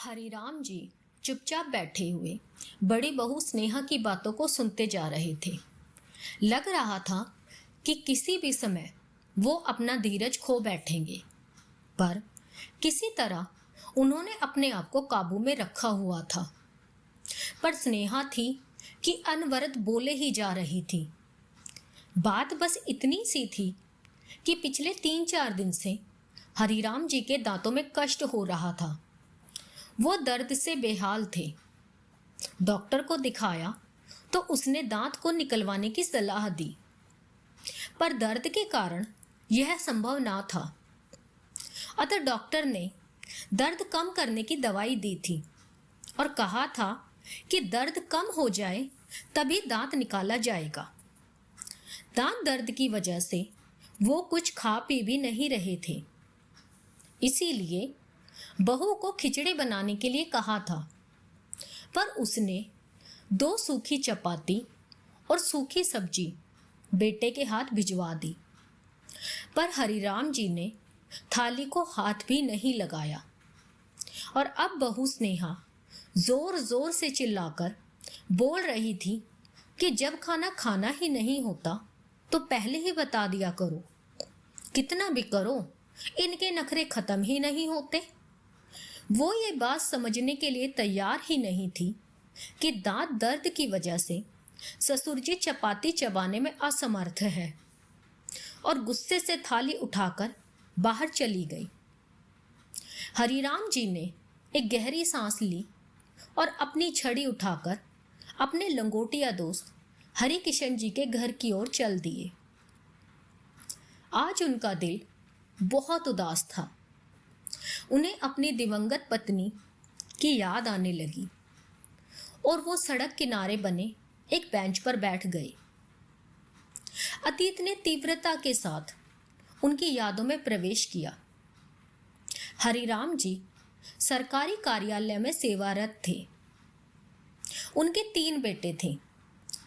हरिराम जी चुपचाप बैठे हुए बड़ी बहू स्नेहा की बातों को सुनते जा रहे थे। लग रहा था कि किसी भी समय वो अपना धीरज खो बैठेंगे, पर किसी तरह उन्होंने अपने आप को काबू में रखा हुआ था। पर स्नेहा थी कि अनवरत बोले ही जा रही थी। बात बस इतनी सी थी कि पिछले 3-4 दिन से हरिराम जी के दांतों में कष्ट हो रहा था। वो दर्द से बेहाल थे। डॉक्टर को दिखाया तो उसने दांत को निकलवाने की सलाह दी, पर दर्द के कारण यह संभव ना था। अतः डॉक्टर ने दर्द कम करने की दवाई दी थी और कहा था कि दर्द कम हो जाए तभी दांत निकाला जाएगा। दांत दर्द की वजह से वो कुछ खा पी भी नहीं रहे थे, इसीलिए बहू को खिचड़ी बनाने के लिए कहा था, पर उसने 2 सूखी चपाती और सूखी सब्जी बेटे के हाथ भिजवा दी। पर हरिराम जी ने थाली को हाथ भी नहीं लगाया और अब बहू स्नेहा जोर जोर से चिल्लाकर बोल रही थी कि जब खाना खाना ही नहीं होता तो पहले ही बता दिया करो। कितना भी करो, इनके नखरे खत्म ही नहीं होते। वो ये बात समझने के लिए तैयार ही नहीं थी कि दांत दर्द की वजह से ससुर जी चपाती चबाने में असमर्थ है, और गुस्से से थाली उठाकर बाहर चली गई। हरिराम जी ने एक गहरी सांस ली और अपनी छड़ी उठाकर अपने लंगोटिया दोस्त हरि किशन जी के घर की ओर चल दिए। आज उनका दिल बहुत उदास था। उन्हें अपनी दिवंगत पत्नी की याद आने लगी और वो सड़क किनारे बने एक बेंच पर बैठ गए। अतीत ने तीव्रता के साथ उनकी यादों में प्रवेश किया। हरिराम जी सरकारी कार्यालय में सेवारत थे। उनके 3 बेटे थे,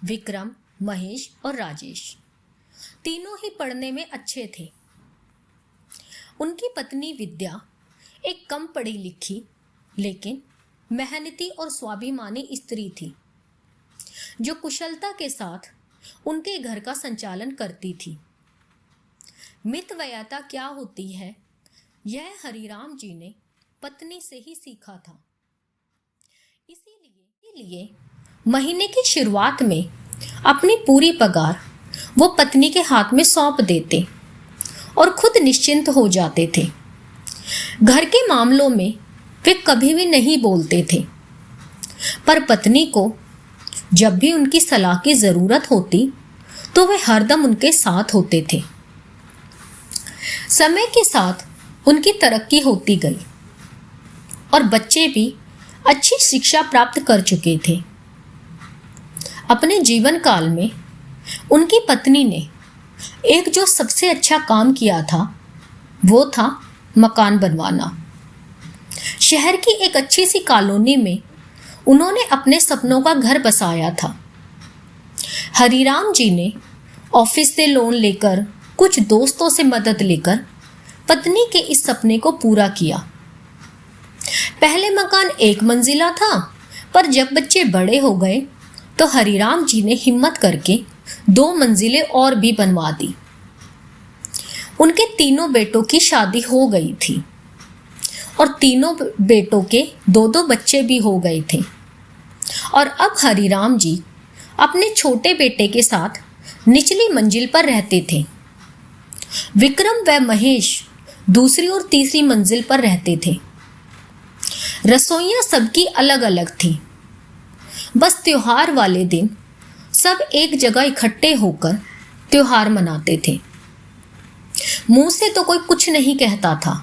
विक्रम, महेश और राजेश। तीनों ही पढ़ने में अच्छे थे। उनकी पत्नी विद्या एक कम पढ़ी लिखी लेकिन मेहनती और स्वाभिमानी स्त्री थी, जो कुशलता के साथ उनके घर का संचालन करती थी। मितव्ययिता क्या होती है, यह हरिराम जी ने पत्नी से ही सीखा था। इसीलिए महीने की शुरुआत में अपनी पूरी पगार वो पत्नी के हाथ में सौंप देते और खुद निश्चिंत हो जाते थे। घर के मामलों में वे कभी भी नहीं बोलते थे, पर पत्नी को जब भी उनकी सलाह की जरूरत होती तो वे हरदम उनके साथ होते थे। समय के साथ उनकी तरक्की होती गई और बच्चे भी अच्छी शिक्षा प्राप्त कर चुके थे। अपने जीवन काल में उनकी पत्नी ने एक जो सबसे अच्छा काम किया था वो था मकान बनवाना। शहर की एक अच्छी सी कॉलोनी में उन्होंने अपने सपनों का घर बसाया था। हरिराम जी ने ऑफिस से लोन लेकर, कुछ दोस्तों से मदद लेकर पत्नी के इस सपने को पूरा किया। पहले मकान 1 मंजिला था, पर जब बच्चे बड़े हो गए तो हरिराम जी ने हिम्मत करके 2 मंजिलें और भी बनवा दी। उनके तीनों बेटों की शादी हो गई थी और तीनों बेटों के 2-2 बच्चे भी हो गए थे। और अब हरिराम जी अपने छोटे बेटे के साथ निचली मंजिल पर रहते थे। विक्रम व महेश दूसरी और तीसरी मंजिल पर रहते थे। रसोइयां सबकी अलग अलग थी। बस त्योहार वाले दिन सब एक जगह इकट्ठे होकर त्योहार मनाते थे। मुंह से तो कोई कुछ नहीं कहता था,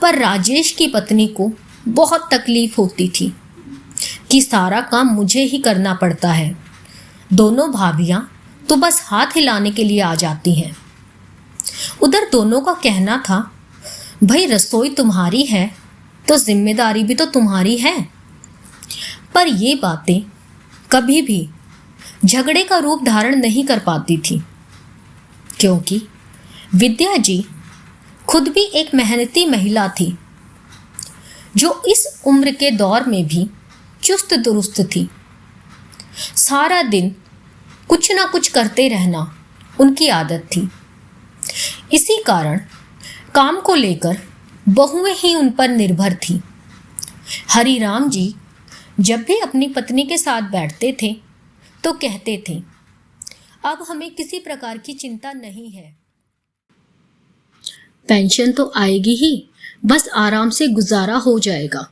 पर राजेश की पत्नी को बहुत तकलीफ होती थी कि सारा काम मुझे ही करना पड़ता है। दोनों भाभियां तो बस हाथ हिलाने के लिए आ जाती हैं। उधर दोनों का कहना था, भाई रसोई तुम्हारी है तो जिम्मेदारी भी तो तुम्हारी है। पर ये बातें कभी भी झगड़े का रूप धारण नहीं कर पाती थी, क्योंकि विद्या जी खुद भी एक मेहनती महिला थी, जो इस उम्र के दौर में भी चुस्त दुरुस्त थी। सारा दिन कुछ ना कुछ करते रहना उनकी आदत थी। इसी कारण काम को लेकर बहुएं ही उन पर निर्भर थीं। हरिराम जी जब भी अपनी पत्नी के साथ बैठते थे तो कहते थे, अब हमें किसी प्रकार की चिंता नहीं है। पेंशन तो आएगी ही, बस आराम से गुजारा हो जाएगा।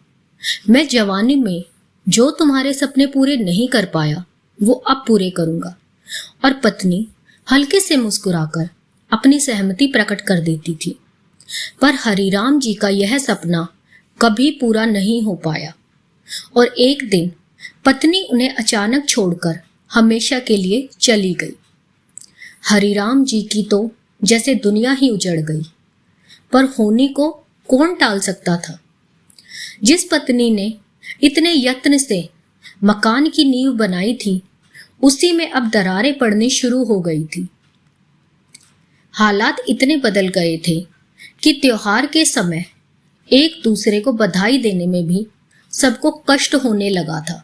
मैं जवानी में जो तुम्हारे सपने पूरे नहीं कर पाया वो अब पूरे करूंगा। और पत्नी हल्के से मुस्कुराकर अपनी सहमति प्रकट कर देती थी। पर हरिराम जी का यह सपना कभी पूरा नहीं हो पाया और एक दिन पत्नी उन्हें अचानक छोड़कर हमेशा के लिए चली गई। हरिराम जी की तो जैसे दुनिया ही उजड़ गई, पर होने को कौन टाल सकता था। जिस पत्नी ने इतने यत्न से मकान की नींव बनाई थी, उसी में अब दरारें पड़नी शुरू हो गई थी। हालात इतने बदल गए थे कि त्योहार के समय एक दूसरे को बधाई देने में भी सबको कष्ट होने लगा था।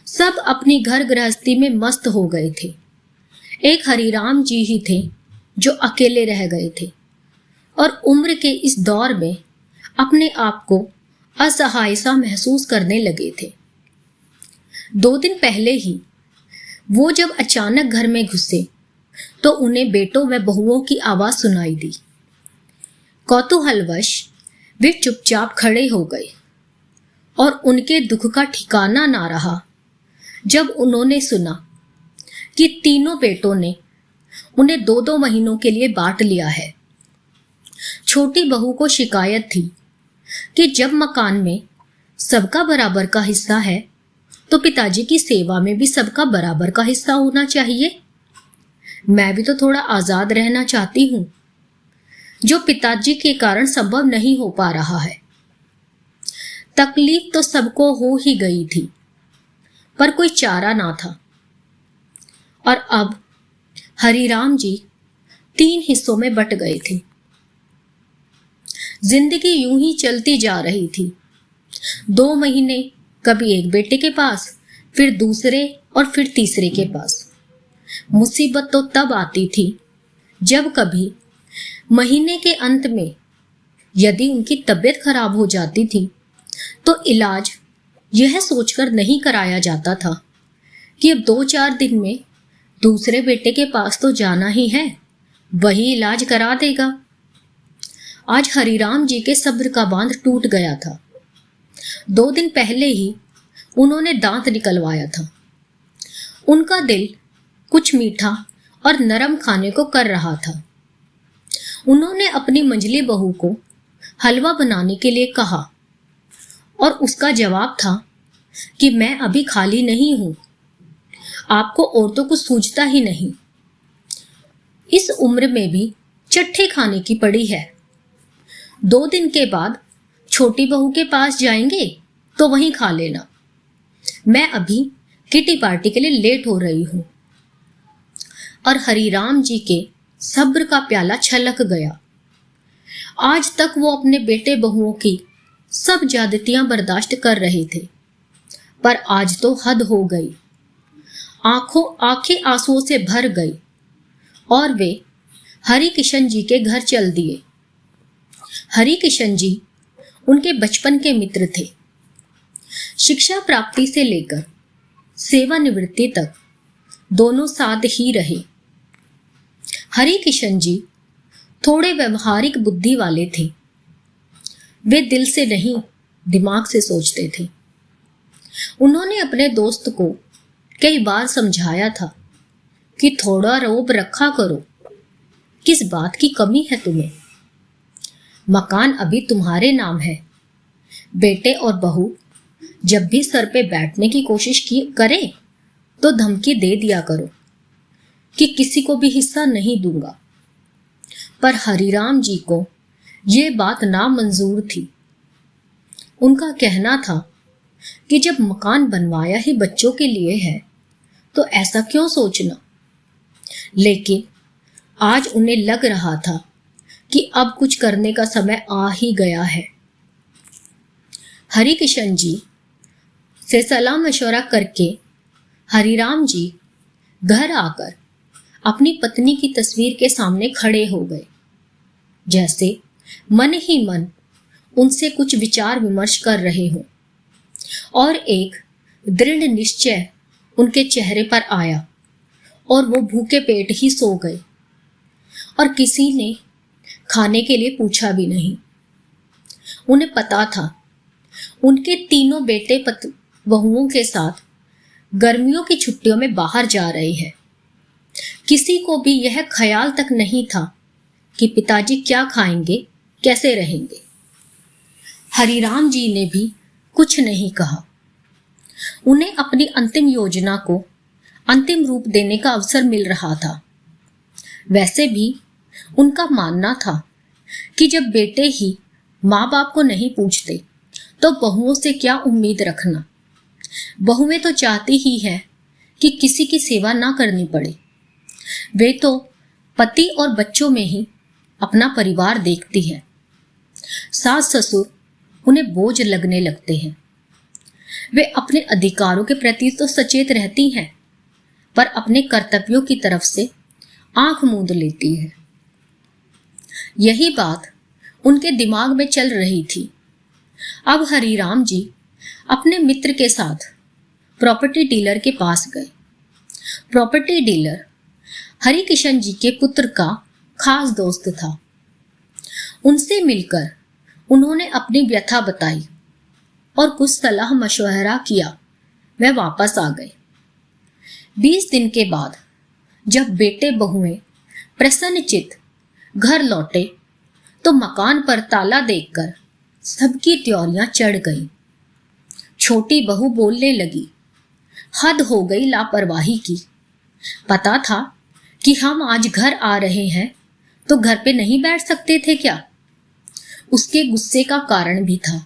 सब अपनी घर गृहस्थी में मस्त हो गए थे। एक हरिराम जी ही थे जो अकेले रह गए थे और उम्र के इस दौर में अपने आप को असहाय सा महसूस करने लगे थे। 2 दिन पहले ही वो जब अचानक घर में घुसे तो उन्हें बेटों व बहुओं की आवाज सुनाई दी। कौतूहलवश वे चुपचाप खड़े हो गए और उनके दुख का ठिकाना ना रहा जब उन्होंने सुना कि तीनों बेटों ने उन्हें 2-2 महीनों के लिए बांट लिया है। छोटी बहू को शिकायत थी कि जब मकान में सबका बराबर का हिस्सा है तो पिताजी की सेवा में भी सबका बराबर का हिस्सा होना चाहिए। मैं भी तो थोड़ा आजाद रहना चाहती हूं, जो पिताजी के कारण संभव नहीं हो पा रहा है। तकलीफ तो सबको हो ही गई थी, पर कोई चारा ना था। और अब हरिराम जी 3 हिस्सों में बट गए थे। जिंदगी यूं ही चलती जा रही थी। 2 महीने कभी एक बेटे के पास, फिर दूसरे और फिर तीसरे के पास। मुसीबत तो तब आती थी जब कभी महीने के अंत में यदि उनकी तबीयत खराब हो जाती थी तो इलाज यह सोचकर नहीं कराया जाता था कि अब 2-4 दिन में दूसरे बेटे के पास तो जाना ही है, वही इलाज करा देगा। आज हरिराम जी के सब्र का बांध टूट गया था। 2 दिन पहले ही उन्होंने दांत निकलवाया था। उनका दिल कुछ मीठा और नरम खाने को कर रहा था। उन्होंने अपनी मंझली बहू को हलवा बनाने के लिए कहा और उसका जवाब था कि मैं अभी खाली नहीं हूं, आपको और तो कुछ सूझता ही नहीं। इस उम्र में भी चट्टे खाने की पड़ी है। 2 दिन के बाद छोटी बहू के पास जाएंगे तो वहीं खा लेना। मैं अभी किटी पार्टी के लिए लेट हो रही हूं। और हरिराम जी के सब्र का प्याला छलक गया। आज तक वो अपने बेटे बहुओं की सब ज्यादतियां बर्दाश्त कर रहे थे, पर आज तो हद हो गई। आंखें आंसुओं से भर गई और वे हरि किशन जी के घर चल दिए। हरि किशन जी उनके बचपन के मित्र थे। शिक्षा प्राप्ति से लेकर सेवानिवृत्ति तक दोनों साथ ही रहे। हरि किशन जी थोड़े व्यवहारिक बुद्धि वाले थे। वे दिल से नहीं, दिमाग से सोचते थे। उन्होंने अपने दोस्त को कई बार समझाया था कि थोड़ा रौब रखा करो, किस बात की कमी है तुम्हें? मकान अभी तुम्हारे नाम है। बेटे और बहू जब भी सर पे बैठने की कोशिश की करे तो धमकी दे दिया करो कि किसी को भी हिस्सा नहीं दूंगा। पर हरिराम जी को ये बात नामंजूर थी। उनका कहना था कि जब मकान बनवाया ही बच्चों के लिए है तो ऐसा क्यों सोचना। लेकिन आज उन्हें लग रहा था कि अब कुछ करने का समय आ ही गया है। हरि किशन जी से सलाह मशवरा करके हरिराम जी घर आकर अपनी पत्नी की तस्वीर के सामने खड़े हो गए, जैसे मन ही मन उनसे कुछ विचार विमर्श कर रहे हों, और एक दृढ़ निश्चय उनके चेहरे पर आया और वो भूखे पेट ही सो गए और किसी ने खाने के लिए पूछा भी नहीं। उन्हें पता था उनके तीनों बेटे बहुओं के साथ गर्मियों की छुट्टियों में बाहर जा रहे हैं। किसी को भी यह ख्याल तक नहीं था कि पिताजी क्या खाएंगे, कैसे रहेंगे। हरिराम जी ने भी कुछ नहीं कहा। उन्हें अपनी अंतिम योजना को अंतिम रूप देने का अवसर मिल रहा था। वैसे भी उनका मानना था कि जब बेटे ही माँ बाप को नहीं पूछते तो बहुओं से क्या उम्मीद रखना। बहुएं तो चाहती ही है कि किसी की सेवा ना करनी पड़े। वे तो पति और बच्चों में ही अपना परिवार देखती है। सास ससुर उन्हें बोझ लगने लगते हैं। वे अपने अधिकारों के प्रति तो सचेत रहती हैं, पर अपने कर्तव्यों की तरफ से आंख मूंद लेती है। यही बात उनके दिमाग में चल रही थी। अब हरिराम जी अपने मित्र के साथ प्रॉपर्टी डीलर के पास गए। प्रॉपर्टी डीलर हरि किशन जी के पुत्र का खास दोस्त था। उनसे मिलकर उन्होंने अपनी व्यथा बताई और कुछ सलाह मशवरा किया। वह वापस आ गए। 20 दिन के बाद जब बेटे बहुएं प्रसन्नचित्त घर लौटे तो मकान पर ताला देखकर सबकी त्योरियां चढ़ गई। छोटी बहू बोलने लगी, हद हो गई लापरवाही की। पता था कि हम आज घर आ रहे हैं तो घर पे नहीं बैठ सकते थे क्या? उसके गुस्से का कारण भी था,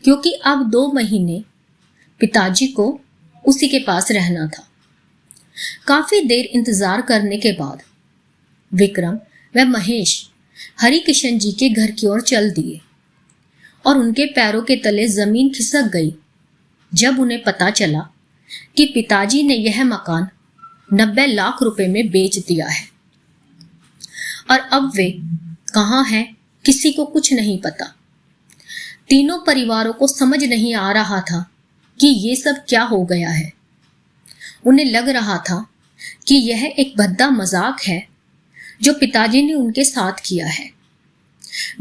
क्योंकि अब 2 महीने पिताजी को उसी के पास रहना था। काफी देर इंतजार करने के बाद विक्रम व महेश हरि किशन जी के घर की ओर चल दिए और उनके पैरों के तले जमीन खिसक गई जब उन्हें पता चला कि पिताजी ने यह मकान 90 लाख रुपए में बेच दिया है और अब वे कहाँ हैं किसी को कुछ नहीं पता। तीनों परिवारों को समझ नहीं आ रहा था कि ये सब क्या हो गया है। उन्हें लग रहा था कि यह एक भद्दा मजाक है जो पिताजी ने उनके साथ किया है।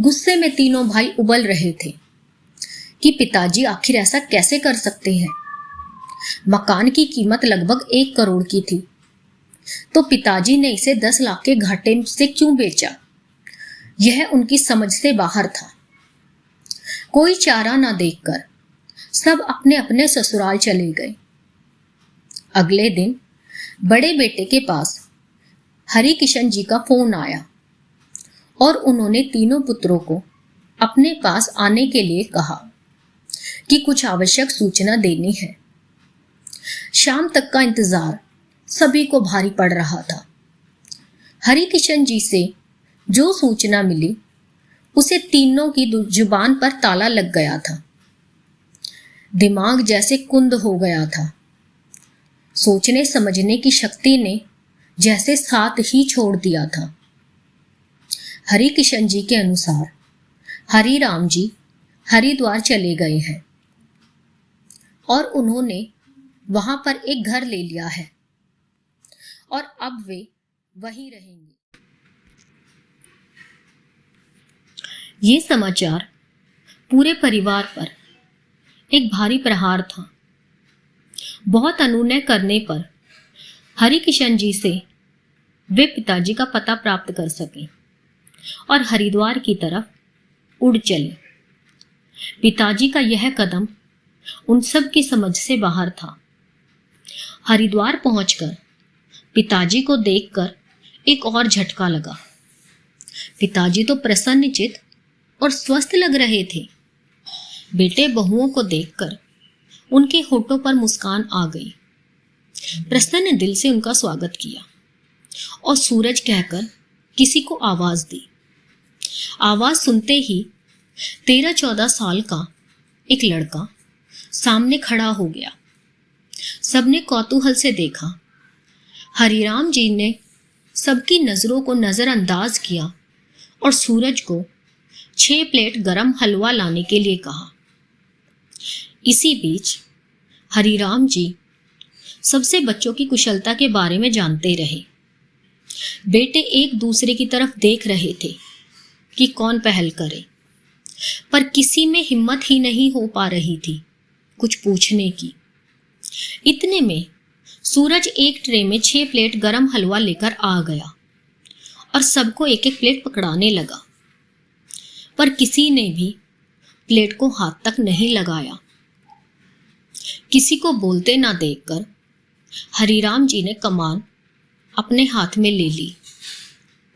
गुस्से में तीनों भाई उबल रहे थे कि पिताजी आखिर ऐसा कैसे कर सकते हैं। मकान की कीमत लगभग 1 करोड़ की थी, तो पिताजी ने इसे 10 लाख के घाटे से क्यों बेचा? यह उनकी समझ से बाहर था। कोई चारा ना देखकर सब अपने अपने ससुराल चले गए। अगले दिन बड़े बेटे के पास हरि किशन जी का फोन आया और उन्होंने तीनों पुत्रों को अपने पास आने के लिए कहा कि कुछ आवश्यक सूचना देनी है। शाम तक का इंतजार सभी को भारी पड़ रहा था। हरि किशन जी से जो सूचना मिली उसे तीनों की जुबान पर ताला लग गया था। दिमाग जैसे कुंद हो गया था। सोचने समझने की शक्ति ने जैसे साथ ही छोड़ दिया था। हरि किशन जी के अनुसार हरिराम जी हरिद्वार चले गए हैं और उन्होंने वहां पर एक घर ले लिया है और अब वे वहीं रहेंगे। ये समाचार पूरे परिवार पर एक भारी प्रहार था। बहुत अनुनय करने पर हरि किशन जी से वे पिताजी का पता प्राप्त कर सके और हरिद्वार की तरफ उड़ चले। पिताजी का यह कदम उन सब की समझ से बाहर था। हरिद्वार पहुंचकर पिताजी को देखकर एक और झटका लगा। पिताजी तो प्रसन्नचित्त और स्वस्थ लग रहे थे। बेटे बहुओं को देखकर उनके होठों पर मुस्कान आ गई। प्रसन्न दिल से उनका स्वागत किया और सूरज कहकर किसी को आवाज दी। आवाज सुनते ही 13-14 साल का एक लड़का सामने खड़ा हो गया। सबने कौतूहल से देखा। हरिराम जी ने सबकी नजरों को नजरअंदाज किया और सूरज को 6 प्लेट गरम हलवा लाने के लिए कहा। इसी बीच हरिराम जी सबसे बच्चों की कुशलता के बारे में जानते रहे। बेटे एक दूसरे की तरफ देख रहे थे कि कौन पहल करे, पर किसी में हिम्मत ही नहीं हो पा रही थी कुछ पूछने की। इतने में सूरज एक ट्रे में 6 प्लेट गरम हलवा लेकर आ गया और सबको एक एक प्लेट पकड़ाने लगा, पर किसी ने भी प्लेट को हाथ तक नहीं लगाया। किसी को बोलते ना देखकर हरिराम जी ने कमान अपने हाथ में ले ली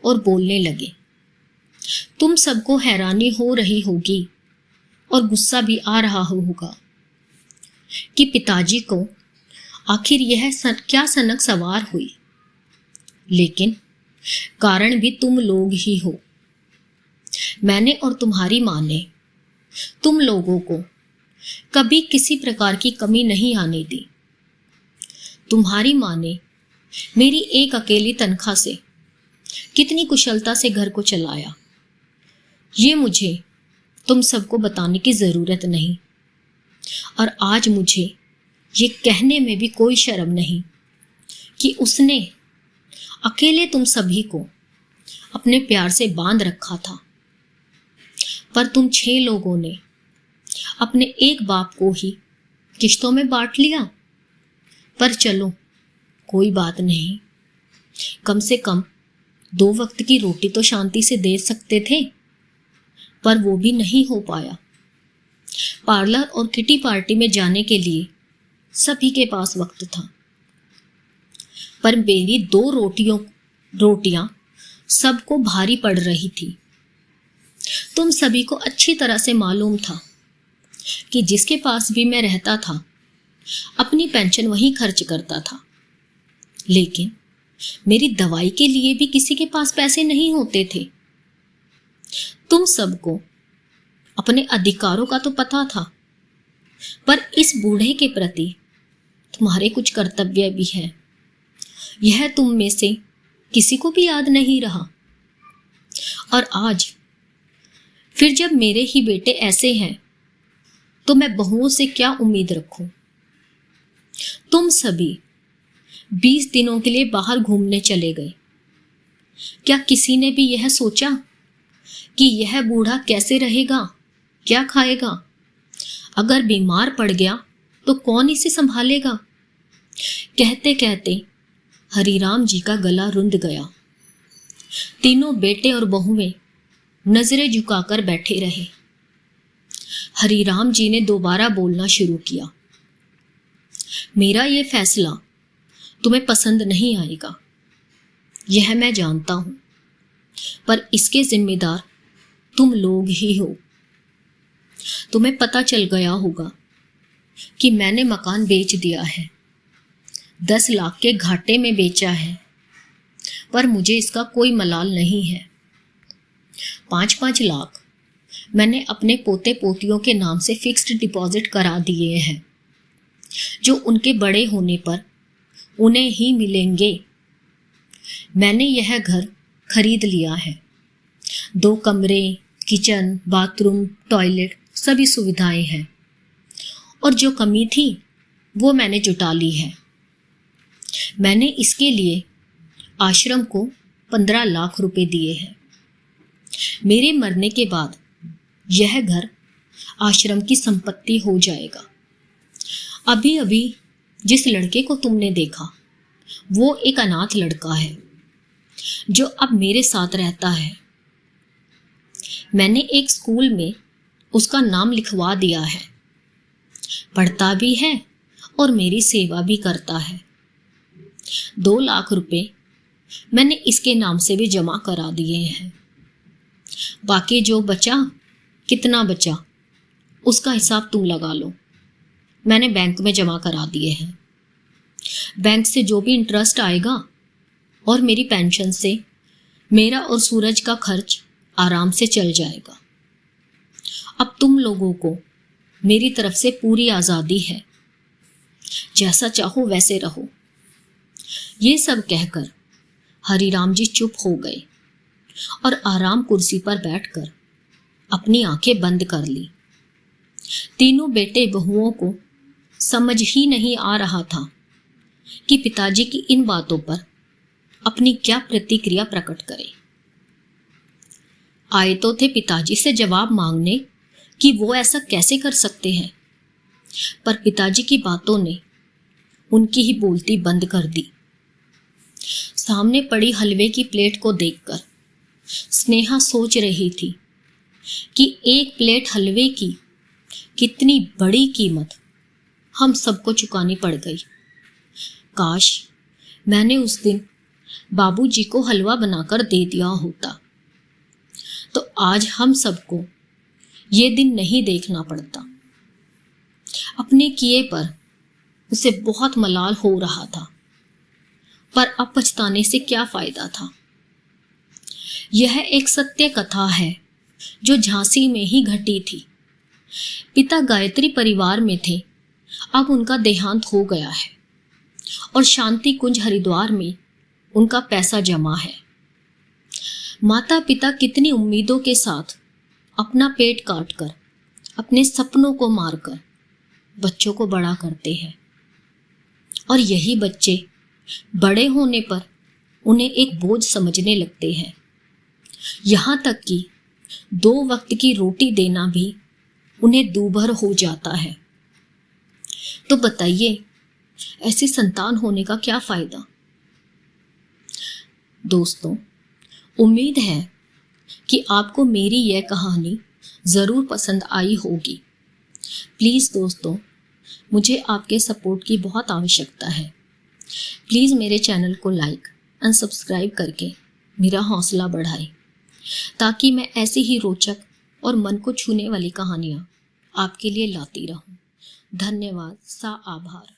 और बोलने लगे। तुम सबको हैरानी हो रही होगी और गुस्सा भी आ रहा होगा कि पिताजी को आखिर यह क्या सनक सवार हुई, लेकिन कारण भी तुम लोग ही हो। मैंने और तुम्हारी माँ ने तुम लोगों को कभी किसी प्रकार की कमी नहीं आने दी। तुम्हारी माँ ने मेरी एक अकेली तनख्वाह से कितनी कुशलता से घर को चलाया, ये मुझे तुम सबको बताने की ज़रूरत नहीं। और आज मुझे ये कहने में भी कोई शर्म नहीं कि उसने अकेले तुम सभी को अपने प्यार से बांध रखा था, पर तुम 6 लोगों ने अपने एक बाप को ही किश्तों में बांट लिया। पर चलो कोई बात नहीं, कम से कम 2 वक्त की रोटी तो शांति से दे सकते थे, पर वो भी नहीं हो पाया। पार्लर और किटी पार्टी में जाने के लिए सभी के पास वक्त था, पर मेरी 2 रोटियां सबको भारी पड़ रही थी। तुम सभी को अच्छी तरह से मालूम था कि जिसके पास भी मैं रहता था अपनी पेंशन वहीं खर्च करता था, लेकिन मेरी दवाई के लिए भी किसी के पास पैसे नहीं होते थे। तुम सबको अपने अधिकारों का तो पता था, पर इस बूढ़े के प्रति तुम्हारे कुछ कर्तव्य भी हैं। यह तुम में से किसी को भी याद नहीं रहा। और आज फिर जब मेरे ही बेटे ऐसे हैं तो मैं बहुओं से क्या उम्मीद रखूं। तुम सभी 20 दिनों के लिए बाहर घूमने चले गए। क्या किसी ने भी यह सोचा कि यह बूढ़ा कैसे रहेगा, क्या खाएगा? अगर बीमार पड़ गया तो कौन इसे संभालेगा? कहते कहते हरिराम जी का गला रुंध गया। तीनों बेटे और बहुएं नजरें झुकाकर बैठे रहे। हरिराम जी ने दोबारा बोलना शुरू किया। मेरा ये फैसला तुम्हें पसंद नहीं आएगा, यह मैं जानता हूं, पर इसके जिम्मेदार तुम लोग ही हो। तुम्हें पता चल गया होगा कि मैंने मकान बेच दिया है, 10 लाख के घाटे में बेचा है, पर मुझे इसका कोई मलाल नहीं है। 5-5 लाख मैंने अपने पोते पोतियों के नाम से फिक्स्ड डिपॉजिट करा दिए हैं, जो उनके बड़े होने पर उन्हें ही मिलेंगे। मैंने यह घर खरीद लिया है, 2 कमरे, किचन, बाथरूम, टॉयलेट, सभी सुविधाएं हैं, और जो कमी थी वो मैंने जुटा ली है। मैंने इसके लिए आश्रम को 15 लाख रुपए दिए हैं। मेरे मरने के बाद यह घर आश्रम की संपत्ति हो जाएगा। अभी अभी जिस लड़के को तुमने देखा वो एक अनाथ लड़का है जो अब मेरे साथ रहता है। मैंने एक स्कूल में उसका नाम लिखवा दिया है, पढ़ता भी है और मेरी सेवा भी करता है। 2 लाख रुपए मैंने इसके नाम से भी जमा करा दिए हैं। बाकी जो बचा, कितना बचा, उसका हिसाब तुम लगा लो। मैंने बैंक में जमा करा दिए हैं। बैंक से जो भी इंटरेस्ट आएगा और मेरी पेंशन से मेरा और सूरज का खर्च आराम से चल जाएगा। अब तुम लोगों को मेरी तरफ से पूरी आज़ादी है, जैसा चाहो वैसे रहो। ये सब कहकर हरिराम जी चुप हो गए और आराम कुर्सी पर बैठकर अपनी आंखें बंद कर ली। तीनों बेटे बहुओं को समझ ही नहीं आ रहा था कि पिताजी की इन बातों पर अपनी क्या प्रतिक्रिया प्रकट करें। आए तो थे पिताजी से जवाब मांगने कि वो ऐसा कैसे कर सकते हैं, पर पिताजी की बातों ने उनकी ही बोलती बंद कर दी। सामने पड़ी हलवे की प्लेट को देखकर स्नेहा सोच रही थी कि एक प्लेट हलवे की कितनी बड़ी कीमत हम सबको चुकानी पड़ गई। काश मैंने उस दिन बाबूजी को हलवा बनाकर दे दिया होता तो आज हम सबको ये दिन नहीं देखना पड़ता। अपने किए पर उसे बहुत मलाल हो रहा था, पर अब पछताने से क्या फायदा था। यह एक सत्य कथा है जो झांसी में ही घटी थी। पिता गायत्री परिवार में थे, अब उनका देहांत हो गया है और शांति कुंज हरिद्वार में उनका पैसा जमा है। माता पिता कितनी उम्मीदों के साथ अपना पेट काटकर, अपने सपनों को मारकर बच्चों को बड़ा करते हैं, और यही बच्चे बड़े होने पर उन्हें एक बोझ समझने लगते हैं। यहाँ तक कि 2 वक्त की रोटी देना भी उन्हें दूभर हो जाता है। तो बताइए, ऐसी संतान होने का क्या फायदा। दोस्तों, उम्मीद है कि आपको मेरी यह कहानी ज़रूर पसंद आई होगी। प्लीज़ दोस्तों, मुझे आपके सपोर्ट की बहुत आवश्यकता है। प्लीज़ मेरे चैनल को लाइक एंड सब्सक्राइब करके मेरा हौसला बढ़ाएं, ताकि मैं ऐसी ही रोचक और मन को छूने वाली कहानियाँ आपके लिए लाती रहूं। धन्यवाद, सा आभार।